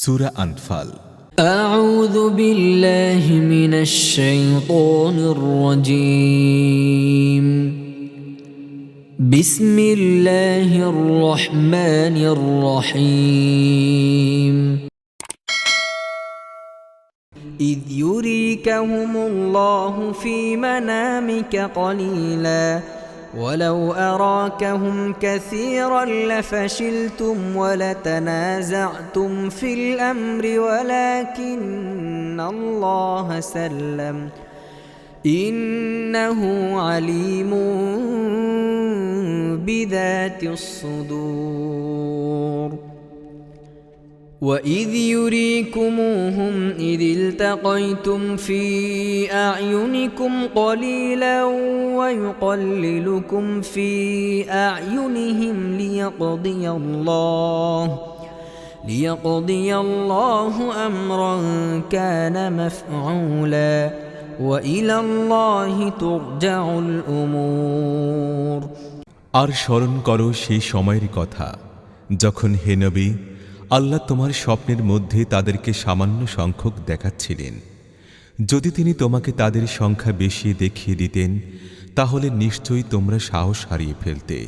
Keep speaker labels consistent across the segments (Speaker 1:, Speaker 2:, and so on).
Speaker 1: সূরা আনফাল।
Speaker 2: أعوذ بالله من الشيطان الرجيم. بسم الله الرحمن الرحيم. إذ يريكهم الله في منامك قليلا ولو أراكهم كثيرا لفشلتم ولتنازعتم في الأمر ولكن الله سلم إنه عليم بذات الصدور. وإذ يريكموهم إذ التقيتم في أعينكم قليلا ويقللكم في أعينهم ليقضي الله أمرا كان مفعولا وإلى الله ترجع الأمور.
Speaker 1: আর স্মরণ করো সেই সময়ের কথা যখন হে নবী আল্লাহ তোমার স্বপ্নের মধ্যে তাদেরকে সামান্য সংখ্যক দেখাচ্ছিলেন। যদি তিনি তোমাকে তাদের সংখ্যা বেশি দেখিয়ে দিতেন তাহলে নিশ্চয়ই তোমরা সাহস হারিয়ে ফেলতে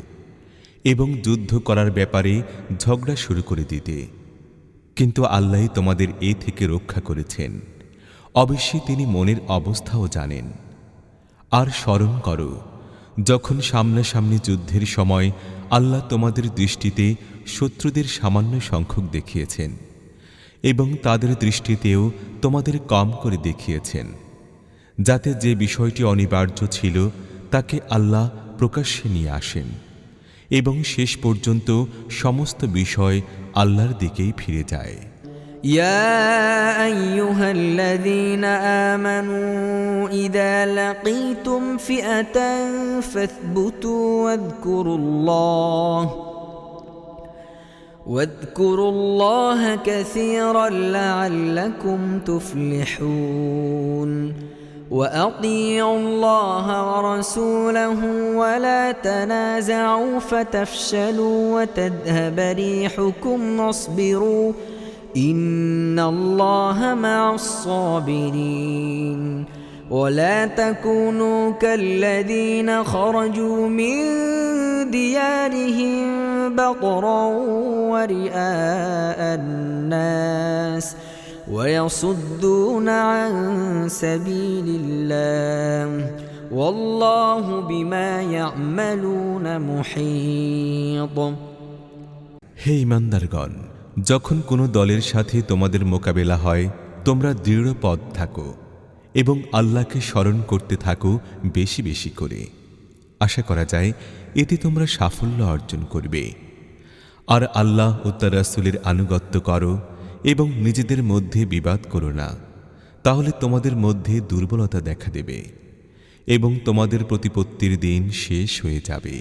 Speaker 1: এবং যুদ্ধ করার ব্যাপারে ঝগড়া শুরু করে দিতে, কিন্তু আল্লাহ তোমাদের এ থেকে রক্ষা করেছেন। অবশ্যই তিনি মনের অবস্থাও জানেন। আর স্মরণ করো যখন সামনাসামনি যুদ্ধের সময় আল্লাহ তোমাদের দৃষ্টিতে শত্রুদের সামান্য সংখ্যক দেখিয়েছেন এবং তাদের দৃষ্টিতেও তোমাদের কম করে দেখিয়েছেন, যাতে যে বিষয়টি অনিবার্য ছিল তাকে আল্লাহ প্রকাশ্যে নিয়ে আসেন এবং শেষ পর্যন্ত সমস্ত বিষয় আল্লাহর দিকেই ফিরে যায়।
Speaker 2: يا أيها الذين آمنوا إذا لقيتم فئة فاثبتوا واذكروا الله كثيرا لعلكم تفلحون. وأطيعوا الله ورسوله ولا تنازعوا فتفشلوا وتذهب ريحكم واصبروا إن الله مع الصابرين. ولا تكونوا كالذين خرجوا من ديارهم بطرا ورئاء الناس ويصدون عن سبيل الله والله بما يعملون محيط.
Speaker 1: হে ঈমানদারগণ, যখন কোনো দলের সাথে তোমাদের মোকাবেলা হয় তোমরা দৃঢ় পথ থাকো এবং আল্লাহকে স্মরণ করতে থাকো বেশি বেশি করে। আশা করা যায় এতে তোমরা সাফল্য অর্জন করবে। আর আল্লাহ ও তার রাসূলের আনুগত্য করো এবং নিজেদের মধ্যে বিবাদ করো না, তাহলে তোমাদের মধ্যে দুর্বলতা দেখা দেবে এবং তোমাদের প্রতিপত্তির দিন শেষ হয়ে যাবে।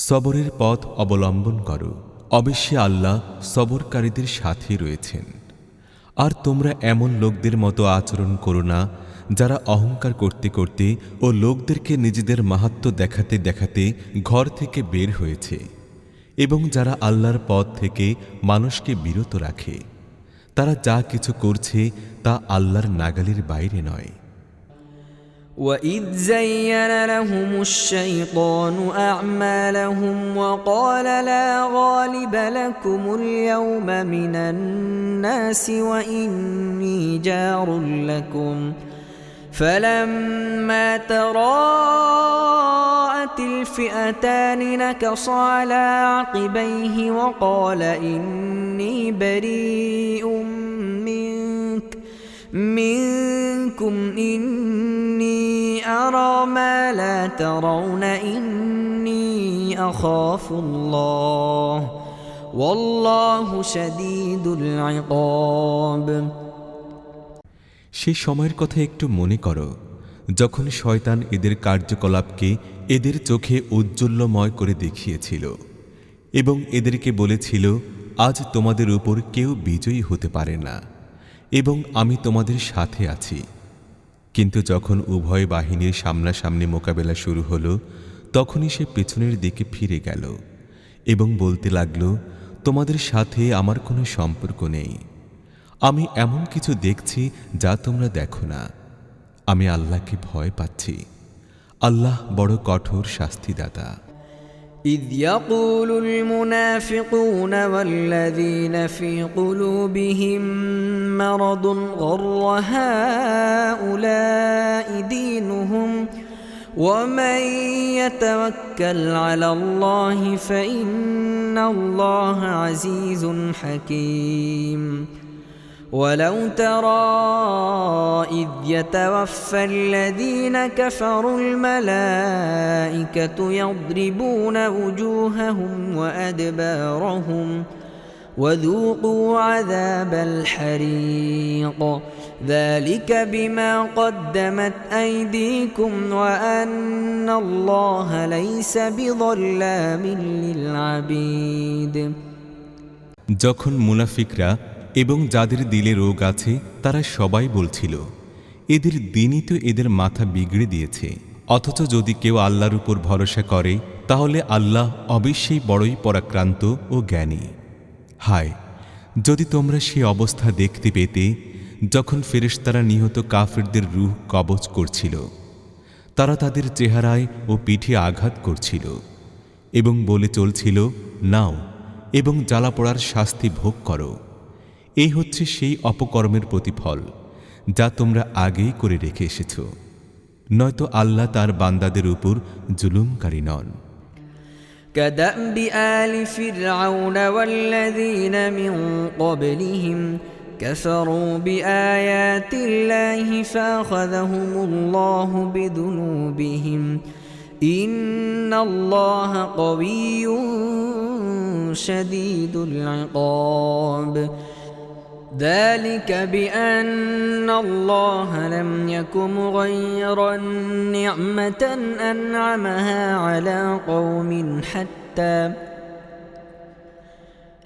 Speaker 1: সবরের পথ অবলম্বন করো, অবশ্যই আল্লাহ সবরকারীদের সাথে রয়েছেন। আর তোমরা এমন লোকদের মতো আচরণ করো না যারা অহংকার করতে করতে ও লোকদেরকে নিজেদের মাহাত্ম্য দেখাতে দেখাতে ঘর থেকে বের হয়েছে এবং যারা আল্লাহর পথ থেকে মানুষকে বিরত রাখে। তারা যা কিছু করছে তা আল্লাহর নাগালের বাইরে নয়।
Speaker 2: وَإِذْ زَيَّنَ لَهُمُ الشَّيْطَانُ أَعْمَالَهُمْ وَقَالَ لَا غَالِبَ لَكُمُ الْيَوْمَ مِنَ النَّاسِ وَإِنِّي جَارٌ لَكُمْ فَلَمَّا تَرَاءَتِ الْفِئَتَانِ نَكَصَ عَلَى عَقِبَيْهِ وَقَالَ إِنِّي بَرِيءٌ منكم إني أرى ما لا ترون إني أخاف الله والله شديد العقاب.
Speaker 1: সেই সময়ের কথা একটু মনে করো যখন শয়তান এদের কার্যকলাপকে এদের চোখে ঔজ্জ্বল্যময় করে দেখিয়েছিল এবং এদেরকে বলেছিল, আজ তোমাদের উপর কেউ বিজয়ী হতে পারে না এবং আমি তোমাদের সাথে আছি। কিন্তু যখন উভয় বাহিনীর সামনাসামনি মোকাবেলা শুরু হলো তখনই সে পেছনের দিকে ফিরে গেল এবং বলতে লাগল, তোমাদের সাথে আমার কোনো সম্পর্ক নেই। আমি এমন কিছু দেখছি যা তোমরা দেখো না। আমি আল্লাহকে ভয় পাচ্ছি। আল্লাহ বড় কঠোর শাস্তিদাতা।
Speaker 2: إذ يقول المنافقون والذين في قلوبهم مرض غر هؤلاء دينهم ومن يتوكل على الله فإن الله عزيز حكيم ولو ترى إذ يتوفى الذين كفروا الملائكة يضربون وجوههم وأدبارهم وذوقوا عذاب الحريق ذلك بما قدمت أيديكم وأن الله ليس بظلام للعبيد
Speaker 1: যখন মুনাফিকরা এবং যাদের দিলে রোগ আছে তারা সবাই বলছিল, এদের দিনই তো এদের মাথা বিগড়ে দিয়েছে। অথচ যদি কেউ আল্লাহর উপর ভরসা করে তাহলে আল্লাহ অবশ্যই বড়ই পরাক্রান্ত ও জ্ঞানী। হায়, যদি তোমরা সে অবস্থা দেখতে পেতে যখন ফেরেশতারা নিহত কাফিরদের রূহ কবজ করছিল, তারা তাদের চেহারায় ও পিঠে আঘাত করছিল এবং বলে চলছিল, নাও এবং জ্বালা পোড়ার শাস্তি ভোগ করো। এই হচ্ছে সেই অপকর্মের প্রতিফল যা তোমরা আগেই করে রেখে এসেছ। নয়তো আল্লাহ তার বান্দাদের উপর জুলুমকারী নন।
Speaker 2: كدأب آل فرعون والذين من قبلهم كفروا بآيات الله فأخذهم الله بذنوبهم إن الله قوي شديد العقاب ذلك بأن الله لم يك مغيرا نعمة أنعمها على قوم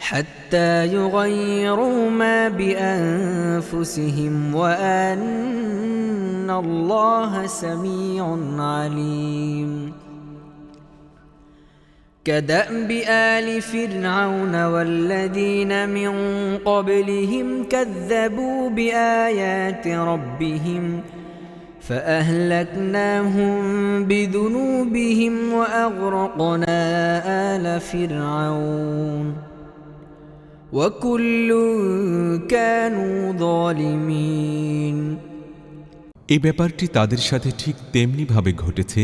Speaker 2: حتى يغيروا ما بأنفسهم وأن الله سميع عليم كدأب آل فرعون والذين من قبلهم كذبوا بآيات ربهم فأهلكناهم بذنوبهم وأغرقنا آل فرعون وكل كانوا ظالمين।
Speaker 1: এই ব্যাপারটি তাদের সাথে ঠিক তেমনিভাবে ঘটেছে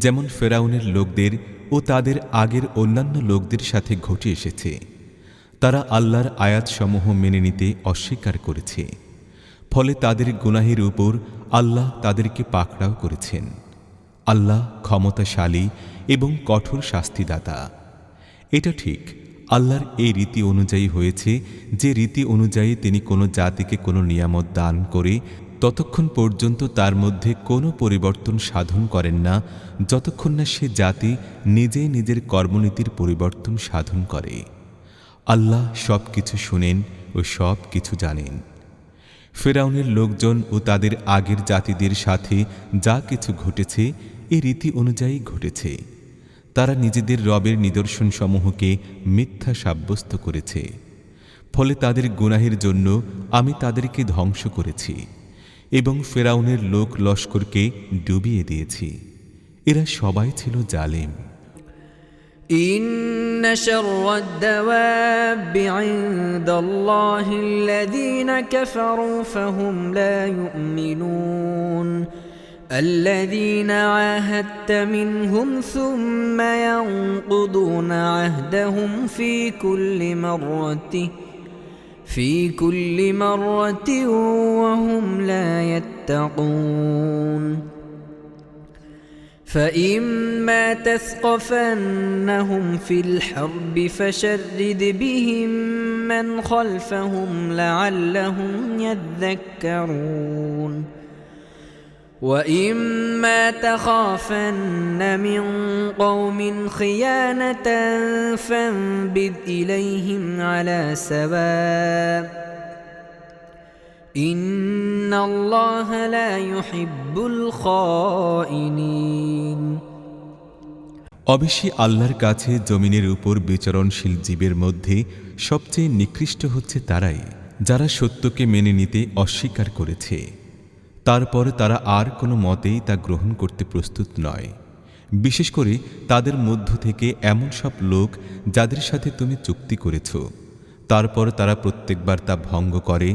Speaker 1: যেমন ফেরাউনের লোকদের ও তাদের আগের অন্যান্য লোকদের সাথে ঘটে এসেছে। তারা আল্লাহর আয়াতসমূহ মেনে নিতে অস্বীকার করেছে, ফলে তাদের গুনাহের উপর আল্লাহ তাদেরকে পাকড়াও করেছেন। আল্লাহ ক্ষমতাশালী এবং কঠোর শাস্তিদাতা। এটা ঠিক, আল্লাহর এই রীতি অনুযায়ী হয়েছে যে রীতি অনুযায়ী তিনি কোনো জাতিকে কোনো নিয়ামত দান করে ততক্ষণ পর্যন্ত তার মধ্যে কোনো পরিবর্তন সাধন করেন না যতক্ষণ না সে জাতি নিজে নিজের কর্মনীতির পরিবর্তন সাধন করে। আল্লাহ সব কিছু শুনেন ও সব কিছু জানেন। ফেরাউনের লোকজন ও তাদের আগের জাতিদের সাথে যা কিছু ঘটেছে এই রীতি অনুযায়ী ঘটেছে। তারা নিজেদের রবের নিদর্শনসমূহকে মিথ্যা সাব্যস্ত করেছে, ফলে তাদের গুনাহের জন্য আমি তাদেরকে ধ্বংস করেছি এবং ফেরাউনের লোক লস্করকে ডুবিয়ে দিয়েছি। এরা সবাই ছিল জালেম।
Speaker 2: إن شر الدواب عند الله الذين كفروا فهم لا يؤمنون الذين عاهدت منهم ثم ينقضون عهدهم في كل مرة وهم لا يتقون فإما تثقفنهم في الحرب فشرد بهم من خلفهم لعلهم يذكرون وإما تخافن من قوم خيانة فانبذ إليهم على سواء إن الله لا يحب الخائنين।
Speaker 1: অবশ্যই আল্লাহর কাছে জমিনের উপর বিচরণশীল জীবের মধ্যে সবচেয়ে নিকৃষ্ট হচ্ছে তারাই যারা সত্যকে মেনে নিতে অস্বীকার করেছে, তারপর তারা আর কোনো মতেই তা গ্রহণ করতে প্রস্তুত নয়। বিশেষ করে তাদের মধ্য থেকে এমন সব লোক যাদের সাথে তুমি চুক্তি করেছ, তারপর তারা প্রত্যেকবার তা ভঙ্গ করে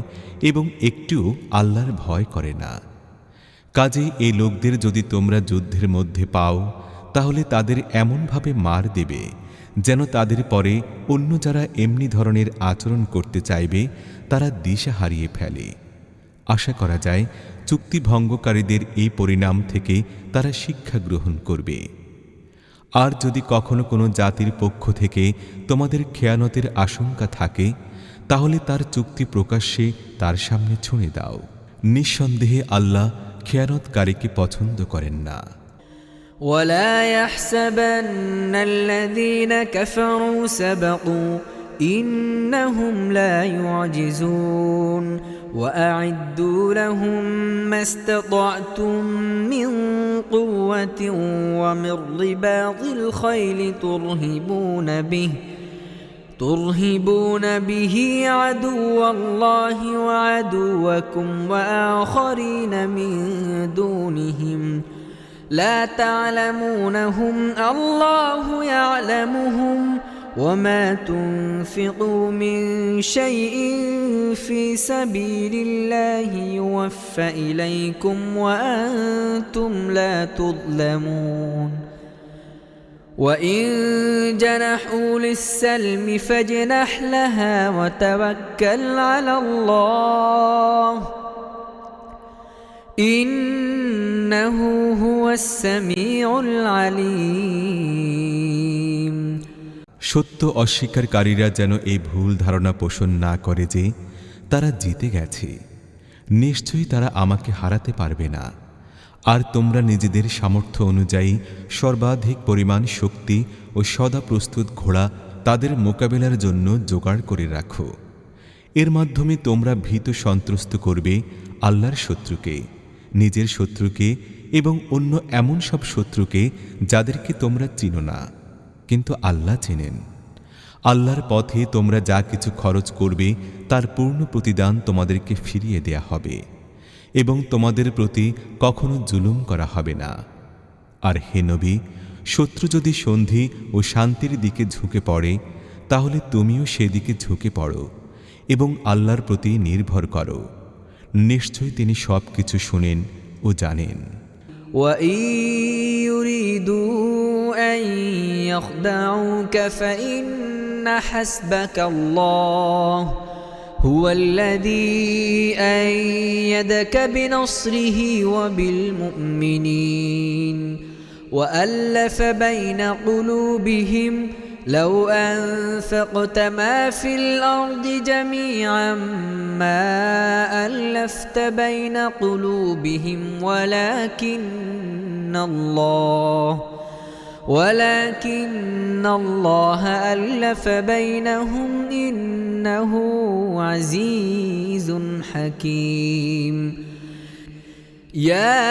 Speaker 1: এবং একটুও আল্লাহর ভয় করে না। কাজেই এই লোকদের যদি তোমরা যুদ্ধের মধ্যে পাও, তাহলে তাদের এমনভাবে মার দেবে যেন তাদের পরে অন্য যারা এমনি ধরনের আচরণ করতে চাইবে তারা দিশা হারিয়ে ফেলে। আশা করা যায় চুক্তি ভঙ্গকারীদের এই পরিণাম থেকে তারা শিক্ষা গ্রহণ করবে। আর যদি কখনো কোনো জাতির পক্ষ থেকে তোমাদের খেয়ানতের আশঙ্কা থাকে, তাহলে তার চুক্তি প্রকাশ্যে তার সামনে ছুঁড়ে দাও। নিঃসন্দেহে আল্লাহ খেয়ানতকারীকে পছন্দ করেন না।
Speaker 2: ولا يحسبن الذين كفروا سبقوا إنهم لا يعجزون وأعدوا لهم ما استطعتم من قوة ومن رباط الخيل ترهبون به عدو الله وعدوكم وآخرين من دونهم لا تعلمونهم الله يعلمهم وما تنفقوا من شيء في سبيل الله يوفى إليكم وأنتم لا تظلمون وإن جنحوا للسلم فاجنح لها وتوكل على الله إنه هو السميع العليم।
Speaker 1: সত্য অস্বীকারীরা যেন এই ভুল ধারণা পোষণ না করে যে তারা জিতে গেছে। নিশ্চয়ই তারা আমাকে হারাতে পারবে না। আর তোমরা নিজেদের সামর্থ্য অনুযায়ী সর্বাধিক পরিমাণ শক্তি ও সদা প্রস্তুত ঘোড়া তাদের মোকাবেলার জন্য জোগাড় করে রাখো। এর মাধ্যমে তোমরা ভীত সন্ত্রস্ত করবে আল্লাহর শত্রুকে, নিজের শত্রুকে এবং অন্য এমন সব শত্রুকে যাদেরকে তোমরা চিনো না, কিন্তু আল্লাহ চেনেন। আল্লাহর পথে তোমরা যা কিছু খরচ করবে তার পূর্ণ প্রতিদান তোমাদেরকে ফিরিয়ে দেয়া হবে এবং তোমাদের প্রতি কখনো জুলুম করা হবে না। আর হে নবী, শত্রু যদি সন্ধি ও শান্তির দিকে ঝুঁকে পড়ে, তাহলে তুমিও সেদিকে ঝুঁকে পড়ো এবং আল্লাহর প্রতি নির্ভর করো। নিশ্চয়ই তিনি সব কিছু শোনেন ও জানেন।
Speaker 2: وَإِن يُرِيدُوا أَن يَخْدَعُوكَ فَإِنَّ حَسْبَكَ اللَّهُ هُوَ الَّذِي أَيَّدَكَ بِنَصْرِهِ وَبِالْمُؤْمِنِينَ وَأَلَّفَ بَيْنَ قُلُوبِهِمْ لو أنفقت ما في الأرض جميعا ما ألفت بين قلوبهم ولكن الله ألف بينهم إنه عزيز حكيم يا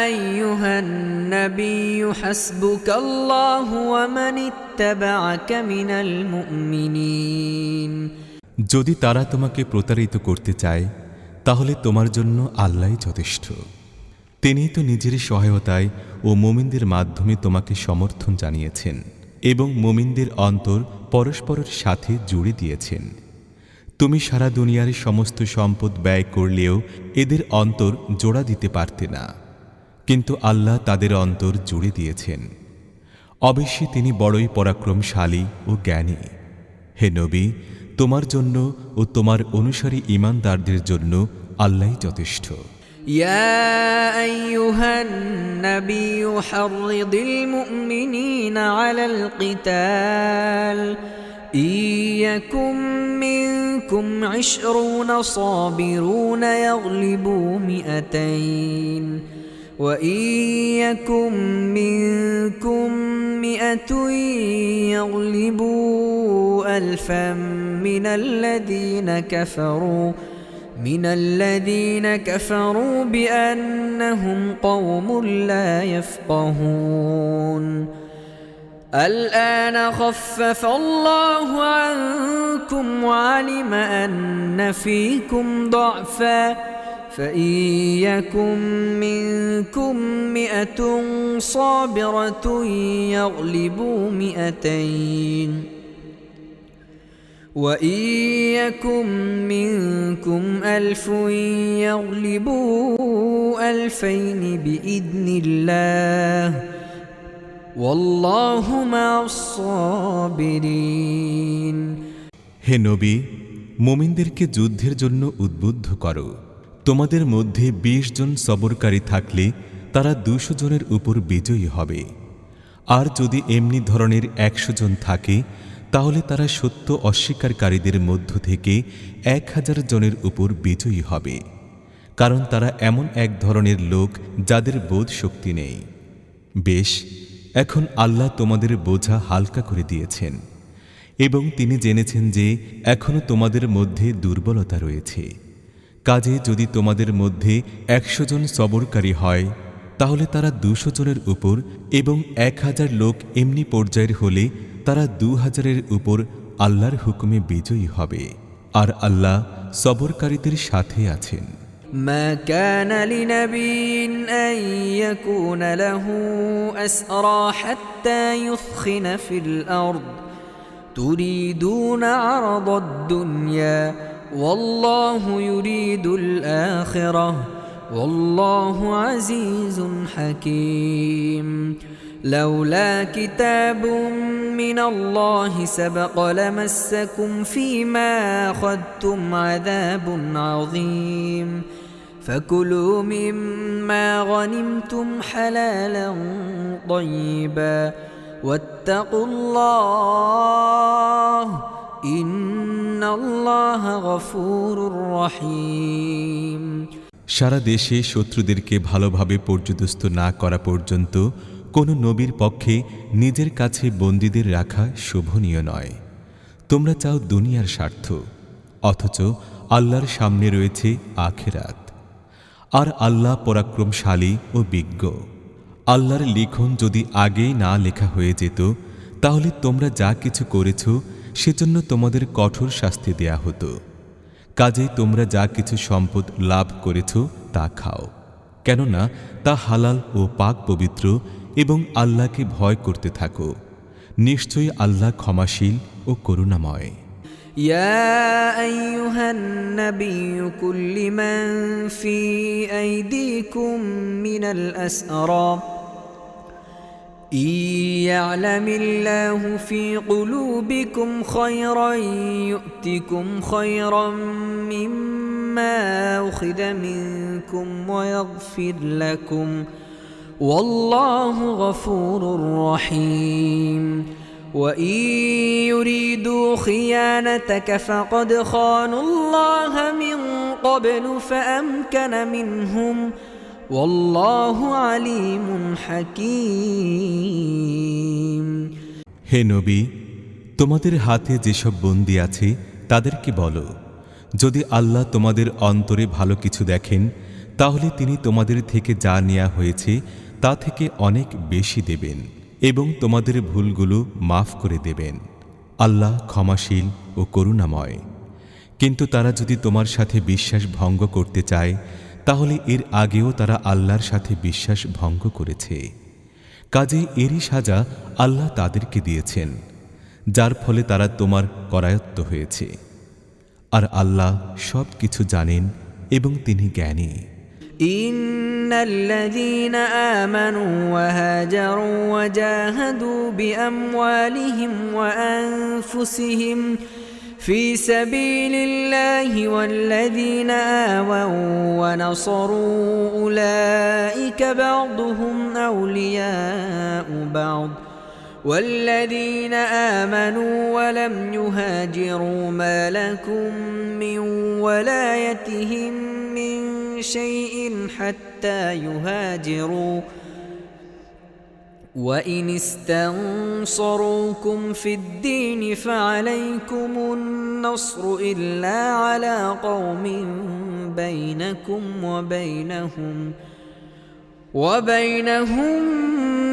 Speaker 2: أيها النبي حسبك الله ومن اتبعك من المؤمنين।
Speaker 1: যদি তারা তোমাকে প্রতারিত করতে চায়, তাহলে তোমার জন্য আল্লাহই যথেষ্ট। তিনি তো নিজের সহায়তায় ও মুমিনদের মাধ্যমে তোমাকে সমর্থন জানিয়েছেন এবং মুমিনদের অন্তর পরস্পরের সাথে জুড়ে দিয়েছেন। তুমি সারা দুনিয়ার সমস্ত সম্পদ ব্যয় করলেও এদের অন্তর জোড়া দিতে পারতে না, কিন্তু আল্লাহ তাদের অন্তর জুড়ে দিয়েছেন। অবশ্যই তিনি বড়ই পরাক্রমশালী ও জ্ঞানী। হে নবী, তোমার জন্য ও তোমার অনুসারী ঈমানদারদের জন্য আল্লাহই যথেষ্ট।
Speaker 2: يا أيها النبي حرض المؤمنين على القتال إن يكن منكم 20 صابرون يغلبوا 200 وإن يكن منكم 100 يغلبوا 1000 من الذين كفروا بأنهم قوم لا يفقهون الآن خفف الله عنكم وعلم أن فيكم ضعفا فإن يكن منكم 100 صابرة يغلبوا 200 وإن يكن منكم 1000 يغلبوا 2000 بإذن الله والله مع الصابرين
Speaker 1: হে নবী, মুমিনদেরকে যুদ্ধের জন্য উদ্বুদ্ধ করো। তোমাদের মধ্যে 20 জন সবরকারী থাকলে তারা 200 জনের উপর বিজয়ী হবে। আর যদি এমনি ধরনের 100 জন থাকে তাহলে তারা সত্য অস্বীকারীদের মধ্য থেকে 1000 জনের উপর বিজয়ী হবে, কারণ তারা এমন এক ধরনের লোক যাদের বোধ শক্তি নেই। বেশ, এখন আল্লাহ তোমাদের বোঝা হালকা করে দিয়েছেন এবং তিনি জেনেছেন যে এখনো তোমাদের মধ্যে দুর্বলতা রয়েছে। কাজে যদি তোমাদের মধ্যে 100 জন সবরকারী হয় তাহলে তারা 200 জনের উপর এবং 1000 লোক এমনি পর্যায়ের হলে তারা 2000-এর উপর আল্লাহর হুকুমে বিজয়ী হবে। আর আল্লাহ সবরকারীদের সাথে আছেন।
Speaker 2: ما كان لنبي أن يكون له أسرى حتى يثخن في الأرض تريدون عرض الدنيا والله يريد الآخرة والله عزيز حكيم لولا كتاب من الله سبق لمسكم فيما أخذتم عذاب عظيم فكلوا مما غنمتم حلالا طيبا واتقوا الله إن الله غفور رحيم
Speaker 1: সারা দেশে শত্রুদেরকে ভালোভাবে পর্যুদস্ত না করা পর্যন্ত কোনো নবীর পক্ষে নিজের কাছে বন্দীদের রাখা শোভনীয় নয়। তোমরা চাও দুনিয়ার স্বার্থ, অথচ আল্লাহর সামনে রয়েছে আখিরাত। আর আল্লাহ পরাক্রমশালী ও বিজ্ঞ। আল্লাহর লিখন যদি আগেই না লেখা হয়ে যেত তাহলে তোমরা যা কিছু করেছ সেজন্য তোমাদের কঠোর শাস্তি দেয়া হতো। কাজেই তোমরা যা কিছু সম্পদ লাভ করেছ তা খাও, কেননা তা হালাল ও পাক পবিত্র, এবং আল্লাহকে ভয় করতে থাকো। নিশ্চয়ই আল্লাহ ক্ষমাশীল ও করুণাময়।
Speaker 2: يا أيها النبي قل لمن في أيديكم من الأسرى إن يعلم الله في قلوبكم خيرا يؤتكم خيرا مما أخذ منكم ويغفر لكم والله غفور رحيم وإن يريدوا خيانتك فقد خانوا الله من قبل فأمكن منهم والله عليم حكيم
Speaker 1: হে নবী, তোমাদের হাতে যেসব বন্দী আছে তাদেরকে বলো, যদি আল্লাহ তোমাদের অন্তরে ভালো কিছু দেখেন তাহলে তিনি তোমাদের থেকে যা নেওয়া হয়েছে তা থেকে অনেক বেশি দেবেন এবং তোমাদের ভুলগুলো মাফ করে দেবেন। আল্লাহ ক্ষমাশীল ও করুণাময়। কিন্তু তারা যদি তোমার সাথে বিশ্বাস ভঙ্গ করতে চায় তাহলে এর আগেও তারা আল্লাহর সাথে বিশ্বাস ভঙ্গ করেছে। কাজেই এরই সাজা আল্লাহ তাদেরকে দিয়েছেন, যার ফলে তারা তোমার করায়ত্ত হয়েছে। আর আল্লাহ সব কিছু জানেন এবং তিনি জ্ঞানী।
Speaker 2: إن الذين آمنوا وهاجروا وجاهدوا بأموالهم وأنفسهم في سبيل الله والذين آووا ونصروا أولئك بعضهم أولياء بعض والذين آمنوا ولم يهاجروا ما لكم من ولايتهم من شيء حتى يهاجروا وإن استنصروكم في الدين فعليكم النصر إلا على قوم بينكم وبينهم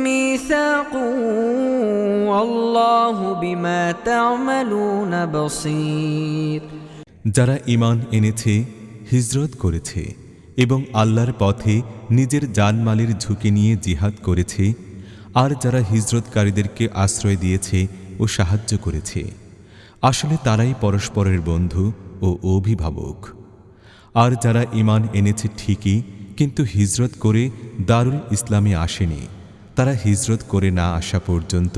Speaker 2: ميثاق والله بما تعملون بصير
Speaker 1: যারা ঈমান এনেছে, হিজরত করেছে এবং আল্লাহর পথে নিজের জানমালের ঝুঁকি নিয়ে জিহাদ করেছে, আর যারা হিজরতকারীদেরকে আশ্রয় দিয়েছে ও সাহায্য করেছে, আসলে তারাই পরস্পরের বন্ধু ও অভিভাবক। আর যারা ঈমান এনেছে ঠিকই, কিন্তু হিজরত করে দারুল ইসলামে আসেনি, তারা হিজরত করে না আসা পর্যন্ত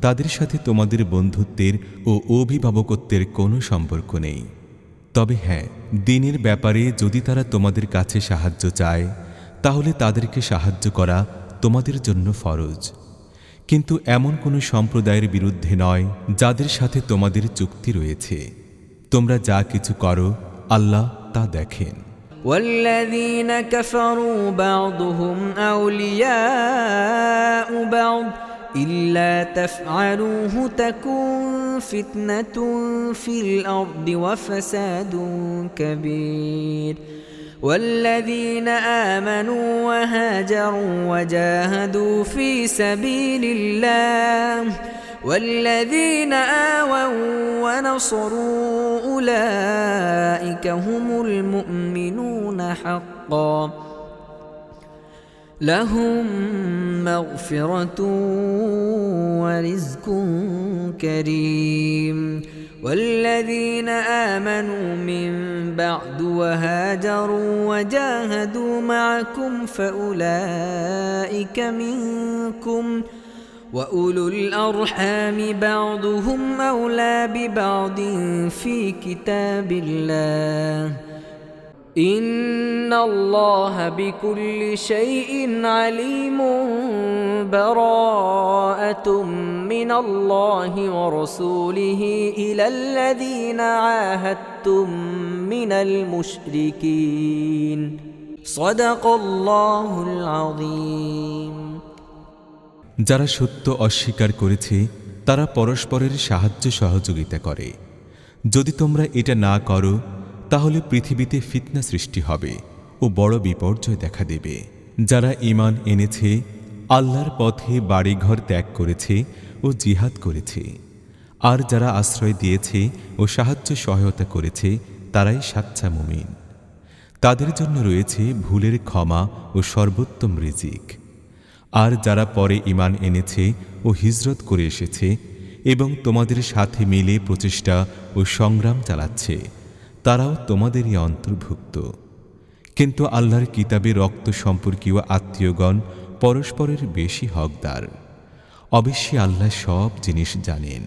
Speaker 1: তাদের সাথে তোমাদের বন্ধুত্বের ও অভিভাবকত্বের কোনো সম্পর্ক নেই। তবে হ্যাঁ, দ্বীনের ব্যাপারে যদি তারা তোমাদের কাছে সাহায্য চায়, তাহলে তাদেরকে সাহায্য করা তোমাদের জন্য ফরজ, কিন্তু এমন কোনো সম্প্রদায়ের বিরুদ্ধে নয় যাদের সাথে তোমাদের চুক্তি রয়েছে। তোমরা যা কিছু করো আল্লাহ তা দেখেন।
Speaker 2: والذين كفروا بعضهم أولياء بعض إلا تفعلوه تكن فتنة في الأرض وفساد كبير والذين آمنوا وهاجروا وجاهدوا في سبيل الله والذين آووا ونصروا أولئك هم المؤمنون حقا لهم مغفرة ورزق كريم والذين آمنوا من بعد وهاجروا وجاهدوا معكم فأولئك منكم وأولو الأرحام بعضهم أولى ببعض في كتاب الله إن الله بكل شيء عليم براءة من الله ورسوله إلى الذين عاهدتم من المشركين صدق الله العظيم
Speaker 1: যারা সত্য অস্বীকার করেছে তারা পরস্পরের সাহায্য সহযোগিতা করে। যদি তোমরা এটা না করো তাহলে পৃথিবীতে ফিতনা সৃষ্টি হবে ও বড় বিপর্যয় দেখা দেবে। যারা ঈমান এনেছে, আল্লাহর পথে বাড়িঘর ত্যাগ করেছে ও জিহাদ করেছে, আর যারা আশ্রয় দিয়েছে ও সাহায্য সহায়তা করেছে, তারাই সাচ্চা মুমিন। তাদের জন্য রয়েছে ভুলের ক্ষমা ও সর্বোত্তম রিজিক। আর যারা পরে ঈমান এনেছে ও হিজরত করে এসেছে এবং তোমাদের সাথে মিলে প্রচেষ্টা ও সংগ্রাম চালাচ্ছে, তারাও তোমাদেরই অন্তর্ভুক্ত। কিন্তু আল্লাহর কিতাবে রক্ত সম্পর্কীয় আত্মীয়গণ পরস্পরের বেশি হকদার। অবশ্যই আল্লাহ সব জিনিস জানেন।